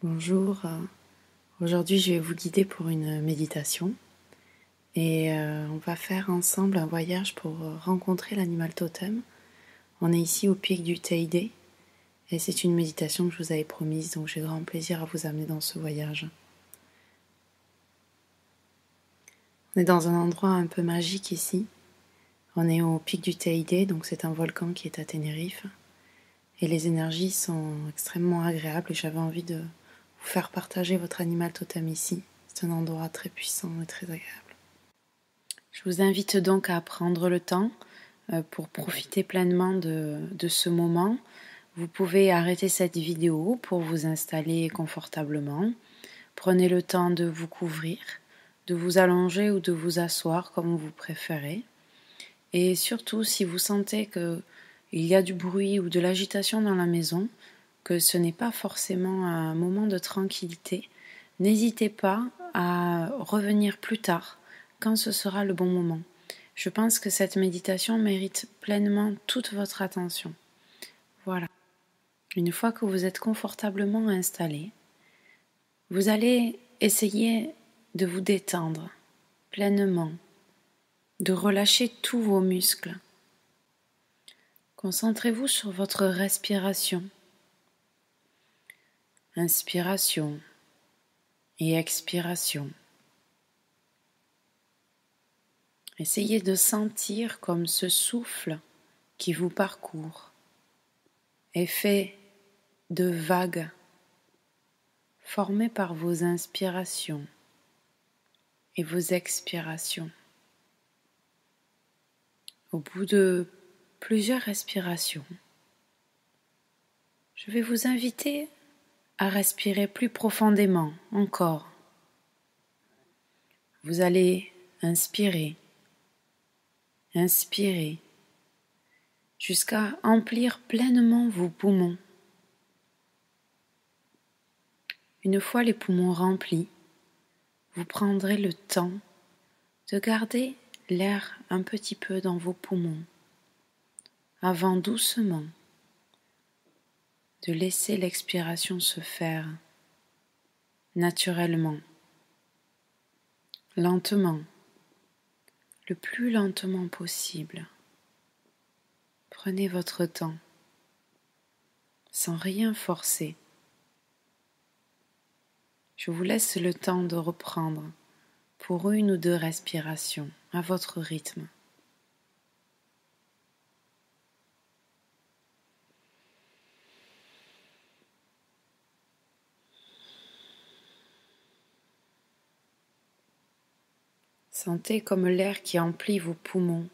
Bonjour, aujourd'hui je vais vous guider pour une méditation et on va faire ensemble un voyage pour rencontrer l'animal totem. On est ici au pic du Teide et c'est une méditation que je vous avais promise, donc j'ai grand plaisir à vous amener dans ce voyage. On est dans un endroit un peu magique ici. On est au pic du Teide, donc c'est un volcan qui est à Tenerife et les énergies sont extrêmement agréables et j'avais envie de vous faire partager votre animal totem ici. C'est un endroit très puissant et très agréable. Je vous invite donc à prendre le temps pour profiter pleinement de ce moment. Vous pouvez arrêter cette vidéo pour vous installer confortablement. Prenez le temps de vous couvrir, de vous allonger ou de vous asseoir comme vous préférez. Et surtout, si vous sentez qu'il y a du bruit ou de l'agitation dans la maison, que ce n'est pas forcément un moment de tranquillité, n'hésitez pas à revenir plus tard quand ce sera le bon moment. Je pense que cette méditation mérite pleinement toute votre attention. Voilà. Une fois que vous êtes confortablement installé, vous allez essayer de vous détendre pleinement, de relâcher tous vos muscles. Concentrez-vous sur votre respiration. Inspiration et expiration. Essayez de sentir comme ce souffle qui vous parcourt est fait de vagues formées par vos inspirations et vos expirations. Au bout de plusieurs respirations, je vais vous inviter à respirer plus profondément encore. Vous allez inspirer, jusqu'à emplir pleinement vos poumons. Une fois les poumons remplis, vous prendrez le temps de garder l'air un petit peu dans vos poumons avant doucement de laisser l'expiration se faire naturellement, lentement, le plus lentement possible. Prenez votre temps, sans rien forcer. Je vous laisse le temps de reprendre pour une ou deux respirations à votre rythme. Sentez comme l'air qui emplit vos poumons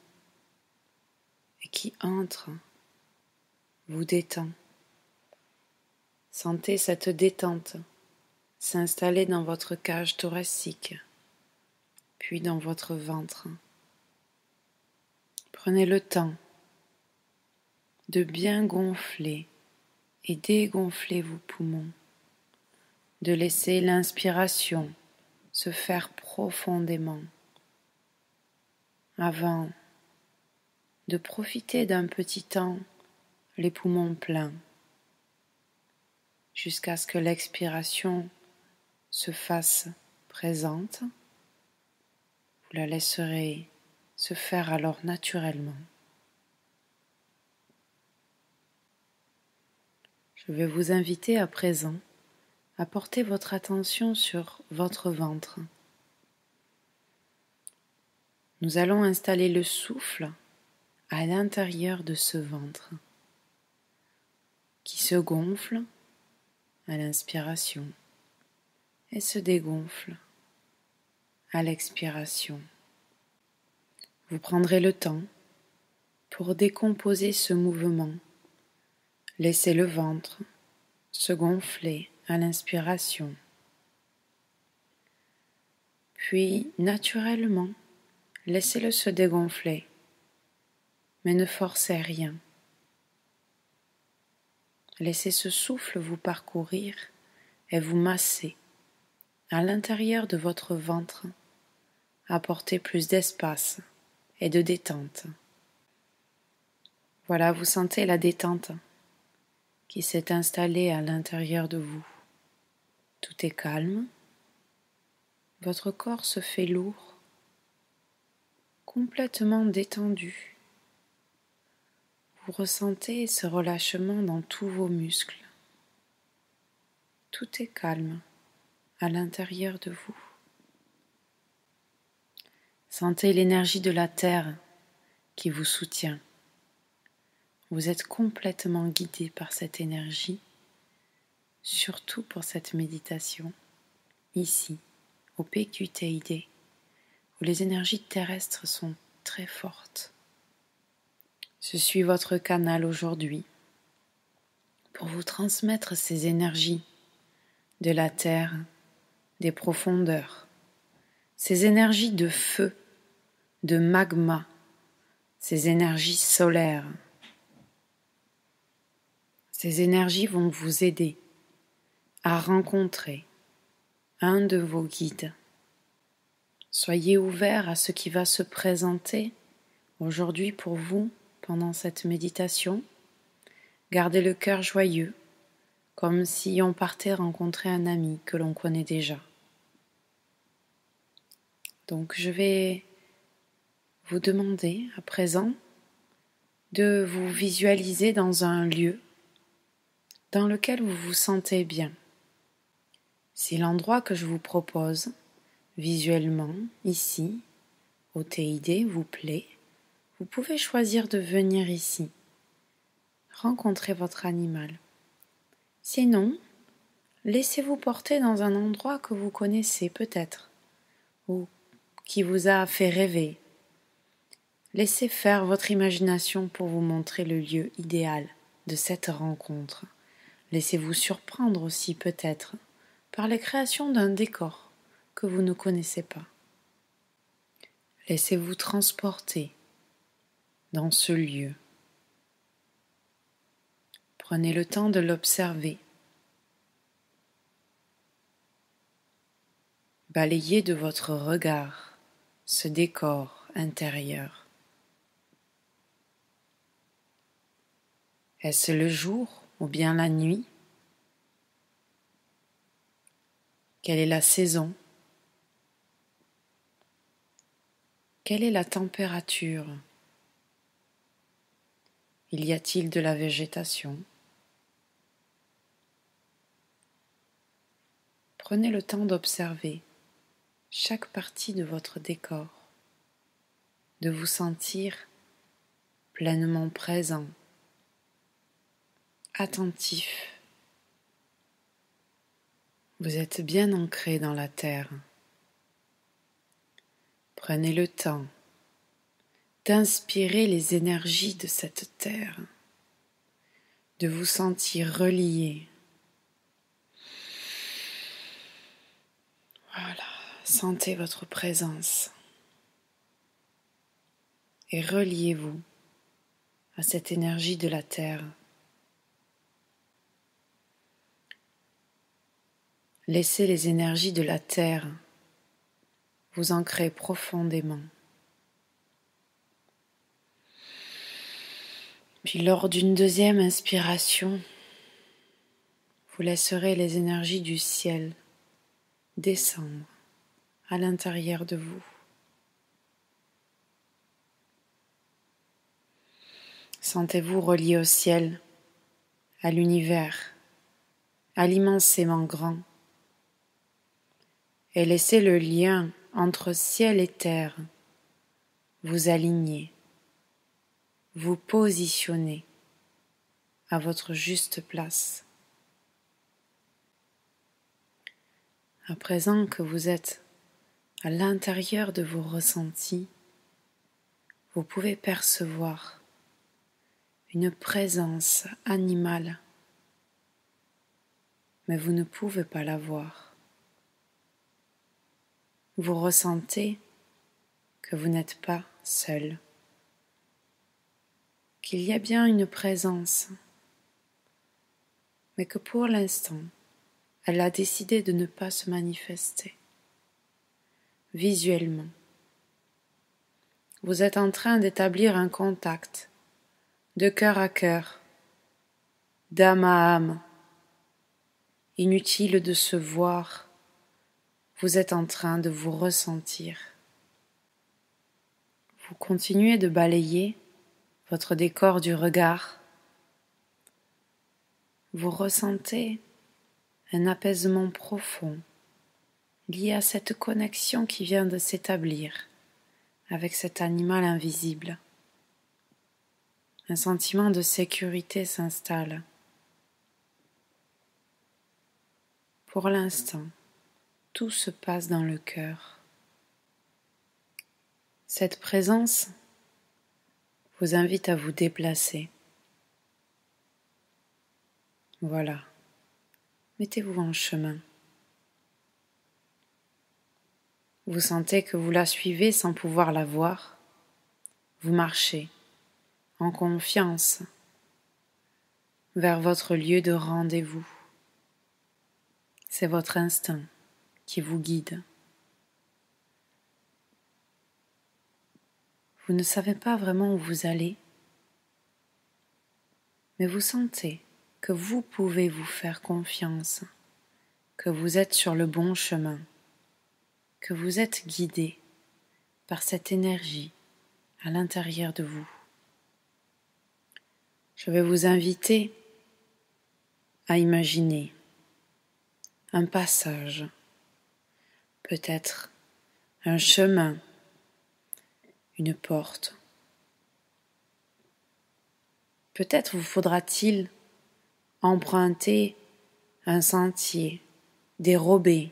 et qui entre vous détend. Sentez cette détente s'installer dans votre cage thoracique, puis dans votre ventre. Prenez le temps de bien gonfler et dégonfler vos poumons, de laisser l'inspiration se faire profondément avant de profiter d'un petit temps les poumons pleins jusqu'à ce que l'expiration se fasse présente. Vous la laisserez se faire alors naturellement. Je vais vous inviter à présent à porter votre attention sur votre ventre. Nous allons installer le souffle à l'intérieur de ce ventre qui se gonfle à l'inspiration et se dégonfle à l'expiration. Vous prendrez le temps pour décomposer ce mouvement. Laissez le ventre se gonfler à l'inspiration, puis naturellement laissez-le se dégonfler, mais ne forcez rien. Laissez ce souffle vous parcourir et vous masser à l'intérieur de votre ventre, apporter plus d'espace et de détente. Voilà, vous sentez la détente qui s'est installée à l'intérieur de vous. Tout est calme, votre corps se fait lourd, complètement détendu. Vous ressentez ce relâchement dans tous vos muscles. Tout est calme à l'intérieur de vous. Sentez l'énergie de la terre qui vous soutient. Vous êtes complètement guidé par cette énergie, surtout pour cette méditation, ici, au pic du Teide, où les énergies terrestres sont très fortes. Je suis votre canal aujourd'hui pour vous transmettre ces énergies de la terre, des profondeurs, ces énergies de feu, de magma, ces énergies solaires. Ces énergies vont vous aider à rencontrer un de vos guides. Soyez ouverts à ce qui va se présenter aujourd'hui pour vous pendant cette méditation. Gardez le cœur joyeux, comme si on partait rencontrer un ami que l'on connaît déjà. Donc je vais vous demander à présent de vous visualiser dans un lieu dans lequel vous vous sentez bien. Si l'endroit que je vous propose, visuellement, ici, au Teide, vous plaît, vous pouvez choisir de venir ici, rencontrer votre animal. Sinon, laissez-vous porter dans un endroit que vous connaissez peut-être, ou qui vous a fait rêver. Laissez faire votre imagination pour vous montrer le lieu idéal de cette rencontre. Laissez-vous surprendre aussi peut-être par la création d'un décor que vous ne connaissez pas. Laissez-vous transporter dans ce lieu. Prenez le temps de l'observer. Balayez de votre regard ce décor intérieur. Est-ce le jour ou bien la nuit? Quelle est la saison? Quelle est la température? Y a-t-il de la végétation? Prenez le temps d'observer chaque partie de votre décor, de vous sentir pleinement présent, attentif. Vous êtes bien ancré dans la terre. Prenez le temps d'inspirer les énergies de cette terre, de vous sentir relié. Voilà, sentez votre présence et reliez-vous à cette énergie de la terre. Laissez les énergies de la terre vous ancrer profondément. Puis lors d'une deuxième inspiration, vous laisserez les énergies du ciel descendre à l'intérieur de vous. Sentez-vous relié au ciel, à l'univers, à l'immensément grand, et laissez le lien entre ciel et terre vous aligner, vous positionner à votre juste place. À présent que vous êtes à l'intérieur de vos ressentis, vous pouvez percevoir une présence animale, mais vous ne pouvez pas la voir. Vous ressentez que vous n'êtes pas seul, qu'il y a bien une présence, mais que pour l'instant, elle a décidé de ne pas se manifester. Visuellement, vous êtes en train d'établir un contact de cœur à cœur, d'âme à âme, Inutile de se voir, vous êtes en train de vous ressentir. Vous continuez de balayer votre décor du regard. Vous ressentez un apaisement profond lié à cette connexion qui vient de s'établir avec cet animal invisible. Un sentiment de sécurité s'installe. Pour l'instant, tout se passe dans le cœur. Cette présence vous invite à vous déplacer. Voilà, mettez-vous en chemin. Vous sentez que vous la suivez sans pouvoir la voir. Vous marchez en confiance vers votre lieu de rendez-vous. C'est votre instinct qui vous guide. Vous ne savez pas vraiment où vous allez, mais vous sentez que vous pouvez vous faire confiance, que vous êtes sur le bon chemin, que vous êtes guidé par cette énergie à l'intérieur de vous. Je vais vous inviter à imaginer un passage, peut-être un chemin, une porte. Peut-être vous faudra-t-il emprunter un sentier dérobé.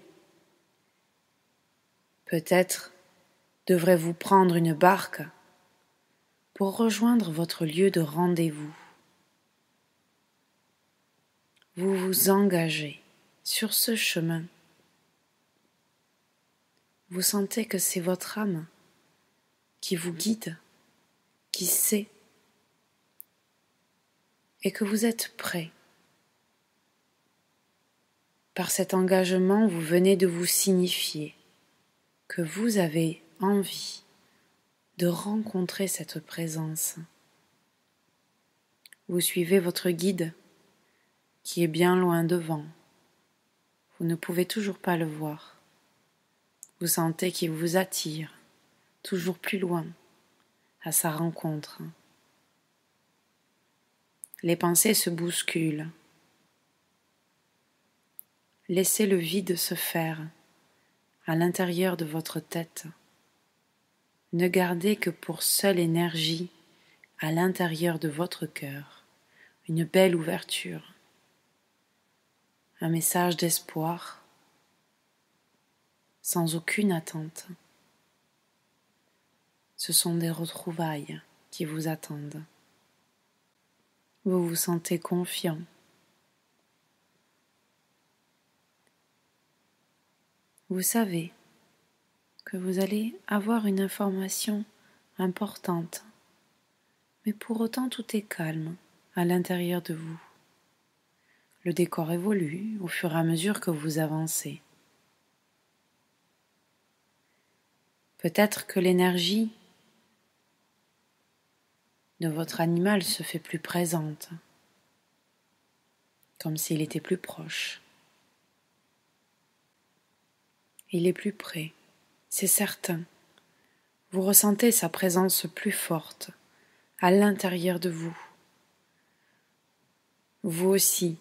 Peut-être devrez-vous prendre une barque pour rejoindre votre lieu de rendez-vous. Vous vous engagez sur ce chemin. Vous sentez que c'est votre âme qui vous guide, qui sait, et que vous êtes prêt. Par cet engagement, vous venez de vous signifier que vous avez envie de rencontrer cette présence. Vous suivez votre guide qui est bien loin devant. Vous ne pouvez toujours pas le voir. Vous sentez qu'il vous attire toujours plus loin à sa rencontre. Les pensées se bousculent. Laissez le vide se faire à l'intérieur de votre tête. Ne gardez que pour seule énergie à l'intérieur de votre cœur une belle ouverture, un message d'espoir sans aucune attente. Ce sont des retrouvailles qui vous attendent. Vous vous sentez confiant. Vous savez que vous allez avoir une information importante, mais pour autant tout est calme à l'intérieur de vous. Le décor évolue au fur et à mesure que vous avancez. Peut-être que l'énergie de votre animal se fait plus présente, comme s'il était plus proche. Il est plus près, c'est certain. Vous ressentez sa présence plus forte à l'intérieur de vous. Vous aussi,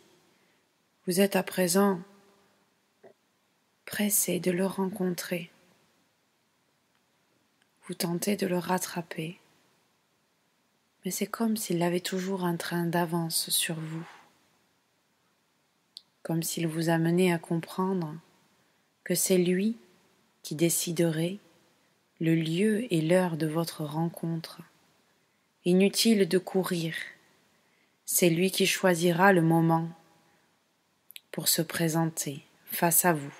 vous êtes à présent pressé de le rencontrer. Vous tentez de le rattraper, mais c'est comme s'il avait toujours un train d'avance sur vous, comme s'il vous amenait à comprendre que c'est lui qui déciderait le lieu et l'heure de votre rencontre. Inutile de courir, c'est lui qui choisira le moment pour se présenter face à vous.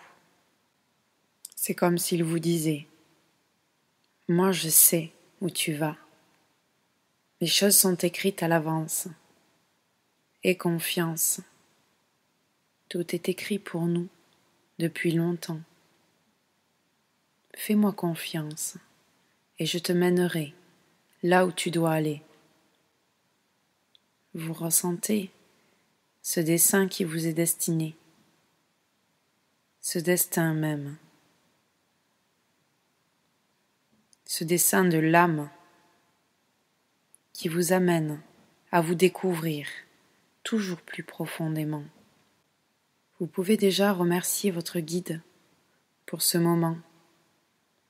C'est comme s'il vous disait « Moi je sais où tu vas. Les choses sont écrites à l'avance. Aie confiance. Tout est écrit pour nous depuis longtemps. Fais-moi confiance et je te mènerai là où tu dois aller. » Vous ressentez ce dessein qui vous est destiné. ce destin même, ce dessin de l'âme qui vous amène à vous découvrir toujours plus profondément. Vous pouvez déjà remercier votre guide pour ce moment.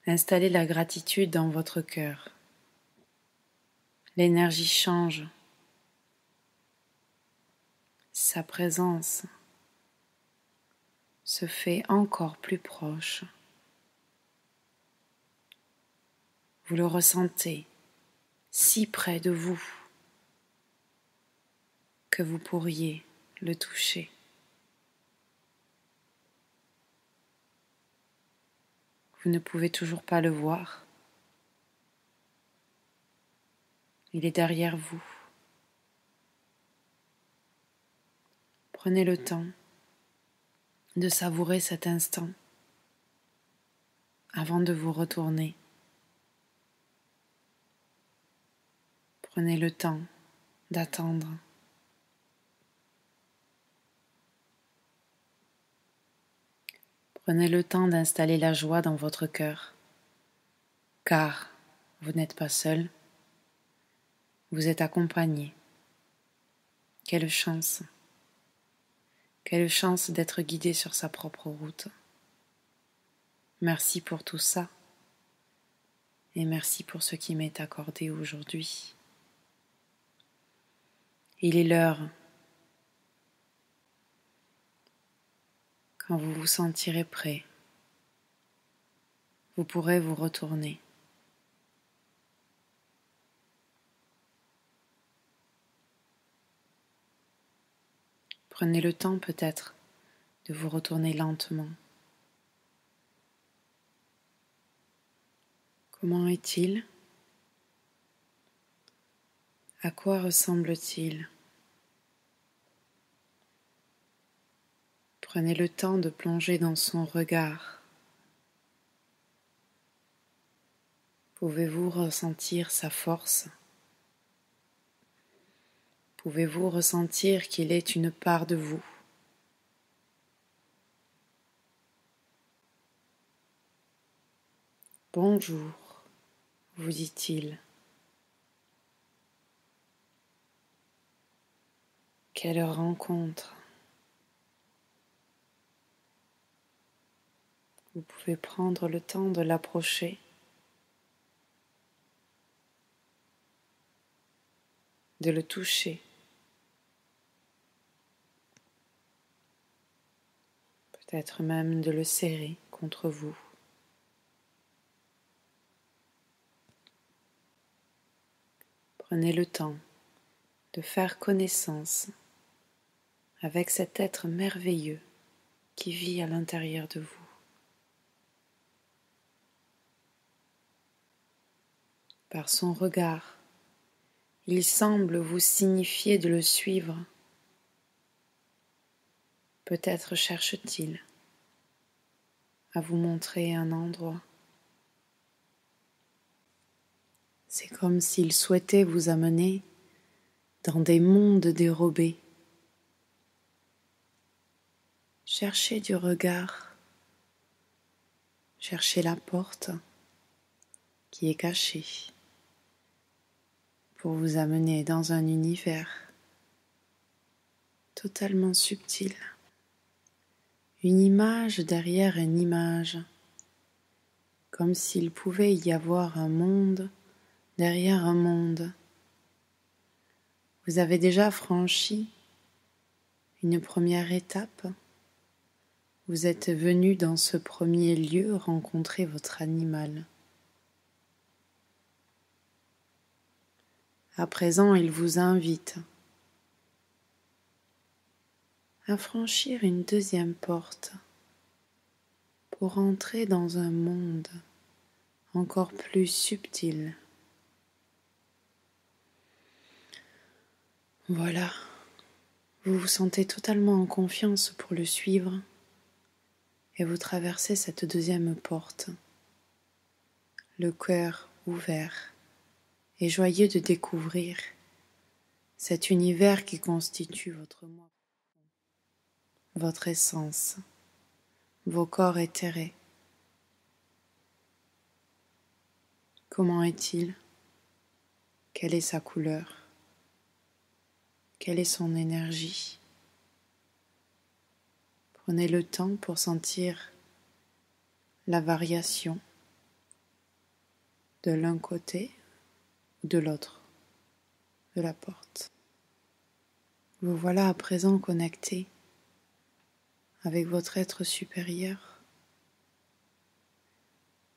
Installez la gratitude dans votre cœur. L'énergie change. Sa présence se fait encore plus proche. Vous le ressentez si près de vous que vous pourriez le toucher. Vous ne pouvez toujours pas le voir. Il est derrière vous. Prenez le temps de savourer cet instant avant de vous retourner. Prenez le temps d'attendre. Prenez le temps d'installer la joie dans votre cœur, car vous n'êtes pas seul, vous êtes accompagné. Quelle chance! Quelle chance d'être guidé sur sa propre route. Merci pour tout ça, et merci pour ce qui m'est accordé aujourd'hui. Il est l'heure. Quand vous vous sentirez prêt, vous pourrez vous retourner. Prenez le temps peut-être de vous retourner lentement. Comment est-il? À quoi ressemble-t-il? Prenez le temps de plonger dans son regard. Pouvez-vous ressentir sa force? Pouvez-vous ressentir qu'il est une part de vous? Bonjour, vous dit-il. Quelle rencontre! Vous pouvez prendre le temps de l'approcher, de le toucher, peut-être même de le serrer contre vous. Prenez le temps de faire connaissance avec cet être merveilleux qui vit à l'intérieur de vous. Par son regard, il semble vous signifier de le suivre. Peut-être cherche-t-il à vous montrer un endroit. C'est comme s'il souhaitait vous amener dans des mondes dérobés. Cherchez du regard, cherchez la porte qui est cachée pour vous amener dans un univers totalement subtil. Une image derrière une image, comme s'il pouvait y avoir un monde derrière un monde. Vous avez déjà franchi une première étape. Vous êtes venu dans ce premier lieu rencontrer votre animal. À présent, il vous invite à franchir une deuxième porte pour entrer dans un monde encore plus subtil. Voilà, vous vous sentez totalement en confiance pour le suivre et vous traversez cette deuxième porte, le cœur ouvert et joyeux de découvrir cet univers qui constitue votre moi, votre essence, vos corps éthérés. Comment est-il? Quelle est sa couleur? Quelle est son énergie? Prenez le temps pour sentir la variation de l'un côté ou de l'autre de la porte. Vous voilà à présent connecté avec votre être supérieur,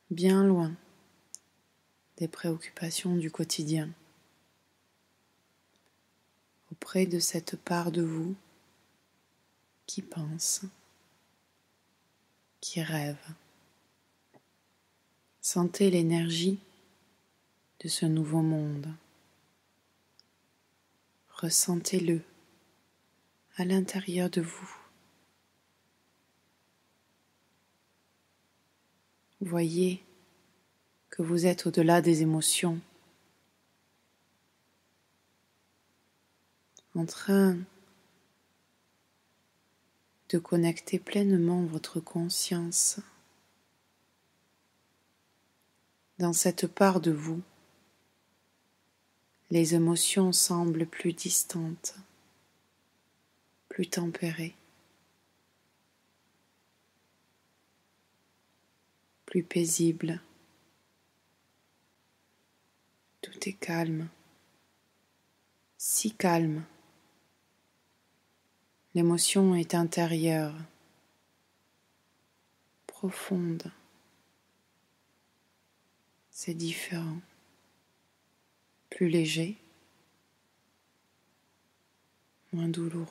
bien loin des préoccupations du quotidien, auprès de cette part de vous qui pense, qui rêve. Sentez l'énergie de ce nouveau monde. Ressentez-le à l'intérieur de vous. Voyez que vous êtes au-delà des émotions, en train de connecter pleinement votre conscience dans cette part de vous. Les émotions semblent plus distantes, plus tempérées, plus paisibles. Tout est calme, si calme. L'émotion est intérieure, profonde. C'est différent, plus léger, moins douloureux.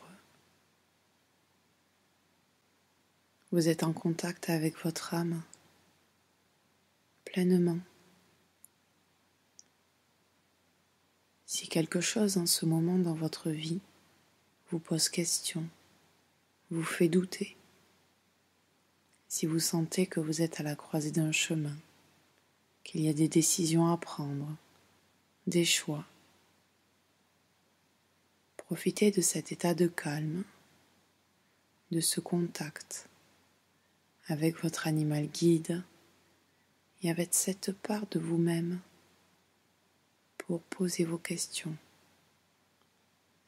Vous êtes en contact avec votre âme, pleinement. Si quelque chose en ce moment dans votre vie vous pose question, vous fait douter, si vous sentez que vous êtes à la croisée d'un chemin, qu'il y a des décisions à prendre, des choix, profitez de cet état de calme, de ce contact avec votre animal guide et avec cette part de vous-même pour poser vos questions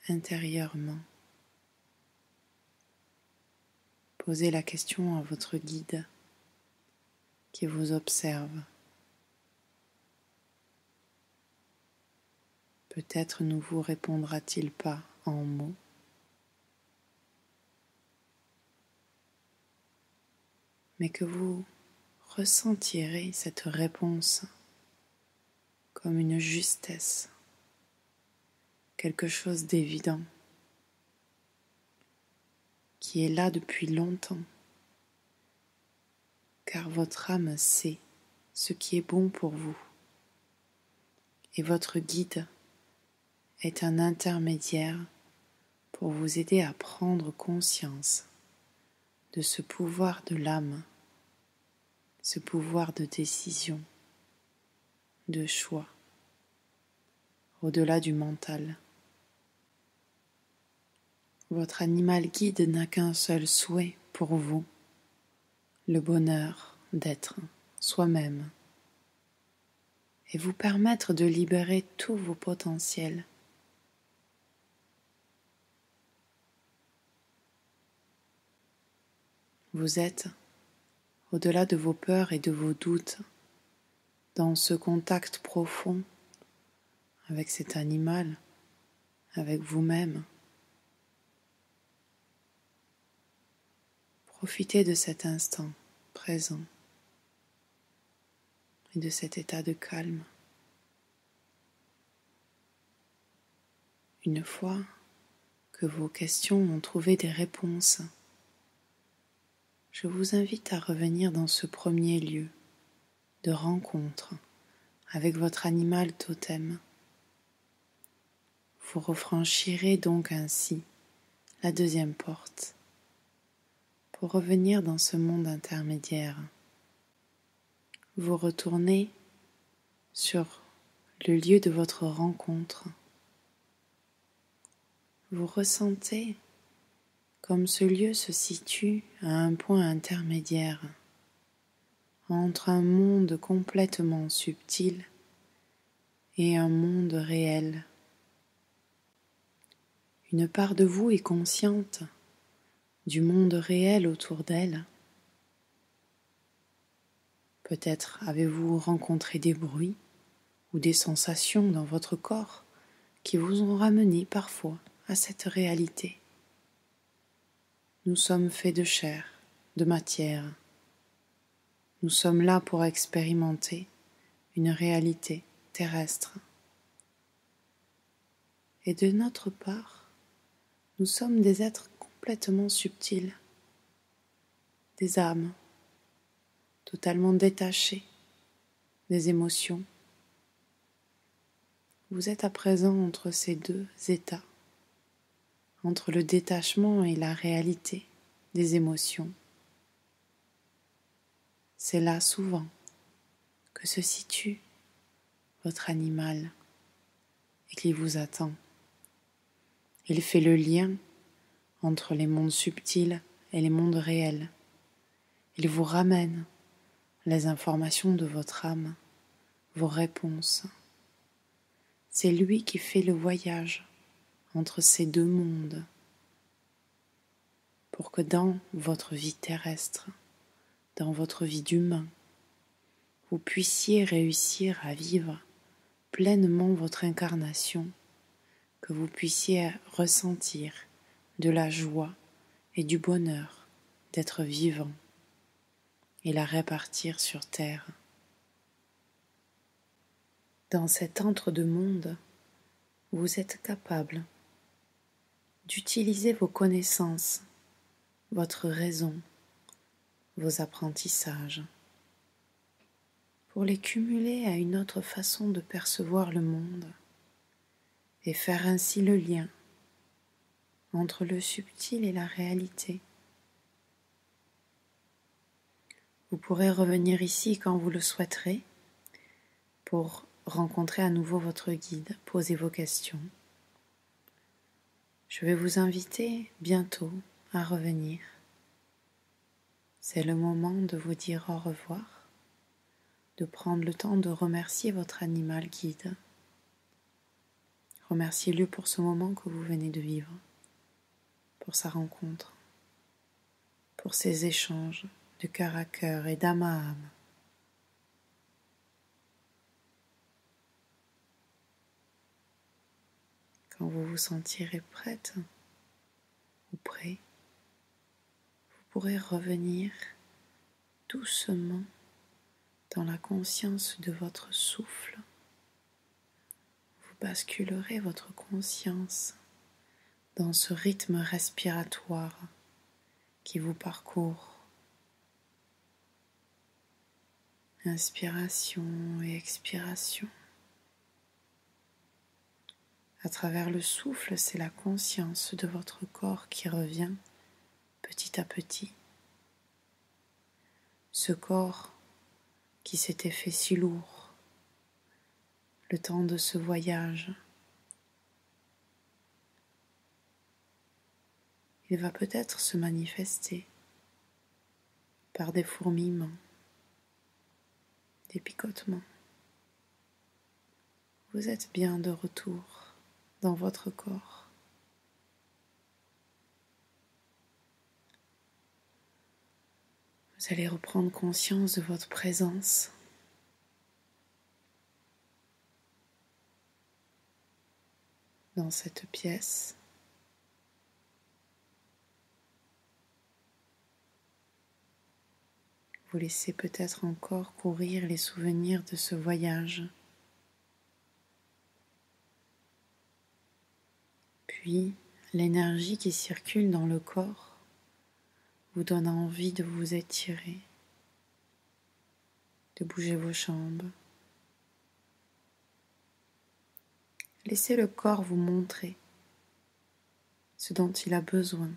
intérieurement. Posez la question à votre guide qui vous observe. Peut-être ne vous répondra-t-il pas en mots, mais que vous ressentirez cette réponse comme une justesse, quelque chose d'évident, qui est là depuis longtemps, car votre âme sait ce qui est bon pour vous, et votre guide est un intermédiaire pour vous aider à prendre conscience de ce pouvoir de l'âme, ce pouvoir de décision, de choix, au-delà du mental. Votre animal guide n'a qu'un seul souhait pour vous, le bonheur d'être soi-même et vous permettre de libérer tous vos potentiels. Vous êtes, au-delà de vos peurs et de vos doutes, dans ce contact profond avec cet animal, avec vous-même. Profitez de cet instant présent et de cet état de calme. Une fois que vos questions ont trouvé des réponses, je vous invite à revenir dans ce premier lieu de rencontre avec votre animal totem. Vous refranchirez donc ainsi la deuxième porte pour revenir dans ce monde intermédiaire. Vous retournez sur le lieu de votre rencontre. Vous ressentez Comme ce lieu se situe à un point intermédiaire entre un monde complètement subtil et un monde réel. Une part de vous est consciente du monde réel autour d'elle. Peut-être avez-vous rencontré des bruits ou des sensations dans votre corps qui vous ont ramené parfois à cette réalité. Nous sommes faits de chair, de matière. Nous sommes là pour expérimenter une réalité terrestre. Et de notre part, nous sommes des êtres complètement subtils, des âmes totalement détachées des émotions. Vous êtes à présent entre ces deux états, entre le détachement et la réalité des émotions. C'est là souvent que se situe votre animal et qu'il vous attend. Il fait le lien entre les mondes subtils et les mondes réels. Il vous ramène les informations de votre âme, vos réponses. C'est lui qui fait le voyage entre ces deux mondes pour que dans votre vie terrestre, dans votre vie d'humain, vous puissiez réussir à vivre pleinement votre incarnation, que vous puissiez ressentir de la joie et du bonheur d'être vivant et la répartir sur terre. Dans cet entre-deux-mondes, vous êtes capable d'utiliser vos connaissances, votre raison, vos apprentissages, pour les cumuler à une autre façon de percevoir le monde et faire ainsi le lien entre le subtil et la réalité. Vous pourrez revenir ici quand vous le souhaiterez pour rencontrer à nouveau votre guide, poser vos questions. Je vais vous inviter bientôt à revenir. C'est le moment de vous dire au revoir, de prendre le temps de remercier votre animal guide. Remerciez-le pour ce moment que vous venez de vivre, pour sa rencontre, pour ces échanges de cœur à cœur et d'âme à âme. Quand vous vous sentirez prête ou prêt, vous pourrez revenir doucement dans la conscience de votre souffle. Vous basculerez votre conscience dans ce rythme respiratoire qui vous parcourt. Inspiration et expiration. À travers le souffle, c'est la conscience de votre corps qui revient petit à petit. Ce corps qui s'était fait si lourd, le temps de ce voyage. Il va peut-être se manifester par des fourmillements, des picotements. Vous êtes bien de retour dans votre corps. Vous allez reprendre conscience de votre présence. Dans cette pièce. Vous laissez peut-être encore courir les souvenirs de ce voyage. Puis, l'énergie qui circule dans le corps vous donne envie de vous étirer, de bouger vos jambes. Laissez le corps vous montrer ce dont il a besoin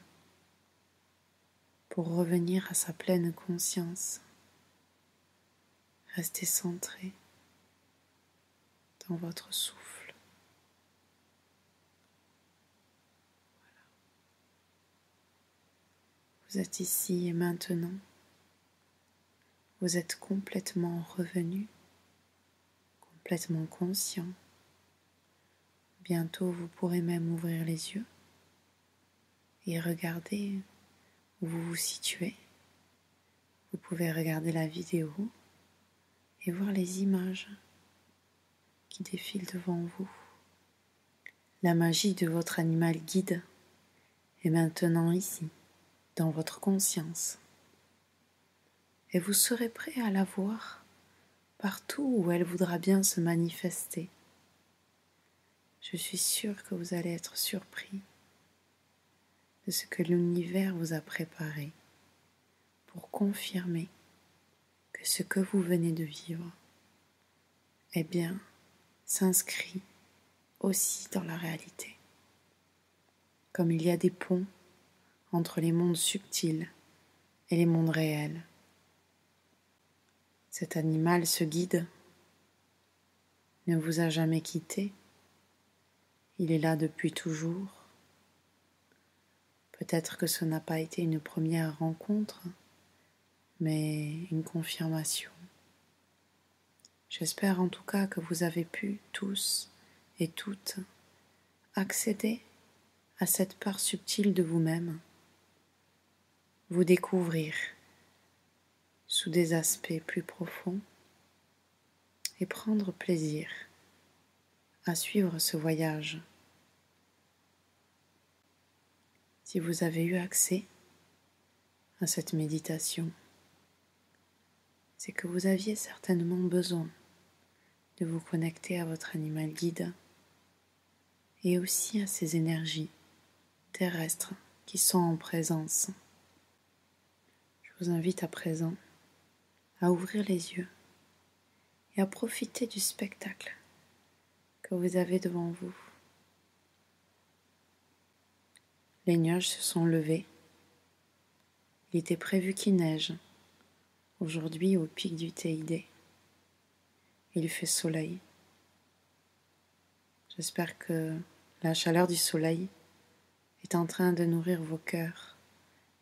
pour revenir à sa pleine conscience. Restez centré dans votre souffle. Vous êtes ici et maintenant. Vous êtes complètement revenu, complètement conscient. Bientôt, vous pourrez même ouvrir les yeux et regarder où vous vous situez. Vous pouvez regarder la vidéo et voir les images qui défilent devant vous. La magie de votre animal guide est maintenant ici, dans votre conscience. Et vous serez prêt à la voir partout où elle voudra bien se manifester. Je suis sûre que vous allez être surpris de ce que l'univers vous a préparé pour confirmer que ce que vous venez de vivre, eh bien, s'inscrit aussi dans la réalité. Comme il y a des ponts entre les mondes subtils et les mondes réels. Cet animal, ce guide, ne vous a jamais quitté. Il est là depuis toujours. Peut-être que ce n'a pas été une première rencontre, mais une confirmation. J'espère en tout cas que vous avez pu tous et toutes accéder à cette part subtile de vous-même, vous découvrir sous des aspects plus profonds et prendre plaisir à suivre ce voyage. Si vous avez eu accès à cette méditation, c'est que vous aviez certainement besoin de vous connecter à votre animal guide et aussi à ces énergies terrestres qui sont en présence. Je vous invite à présent à ouvrir les yeux et à profiter du spectacle que vous avez devant vous. Les nuages se sont levés. Il était prévu qu'il neige aujourd'hui au pic du TID. Il fait soleil. J'espère que la chaleur du soleil est en train de nourrir vos cœurs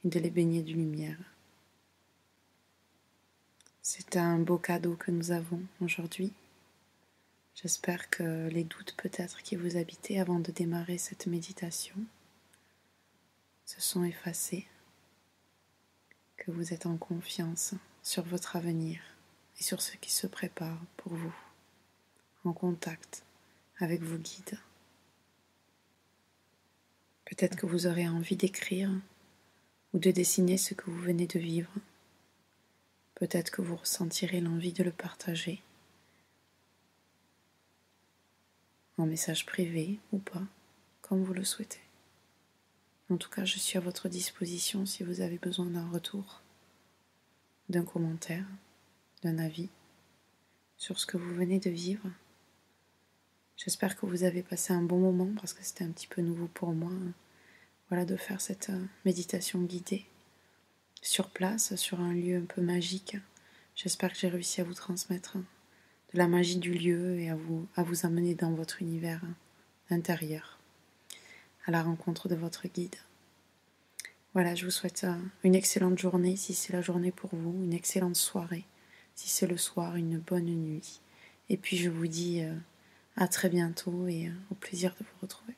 et de les baigner de lumière. C'est un beau cadeau que nous avons aujourd'hui. J'espère que les doutes peut-être qui vous habitaient avant de démarrer cette méditation se sont effacés, que vous êtes en confiance sur votre avenir et sur ce qui se prépare pour vous, en contact avec vos guides. Peut-être que vous aurez envie d'écrire ou de dessiner ce que vous venez de vivre. Peut-être que vous ressentirez l'envie de le partager en message privé ou pas, comme vous le souhaitez. En tout cas, je suis à votre disposition si vous avez besoin d'un retour, d'un commentaire, d'un avis sur ce que vous venez de vivre. J'espère que vous avez passé un bon moment parce que c'était un petit peu nouveau pour moi, de faire cette méditation guidée sur place, sur un lieu un peu magique. J'espère que j'ai réussi à vous transmettre de la magie du lieu et à vous amener dans votre univers intérieur, à la rencontre de votre guide. Voilà, je vous souhaite une excellente journée si c'est la journée pour vous, une excellente soirée si c'est le soir, une bonne nuit. Et puis je vous dis à très bientôt et au plaisir de vous retrouver.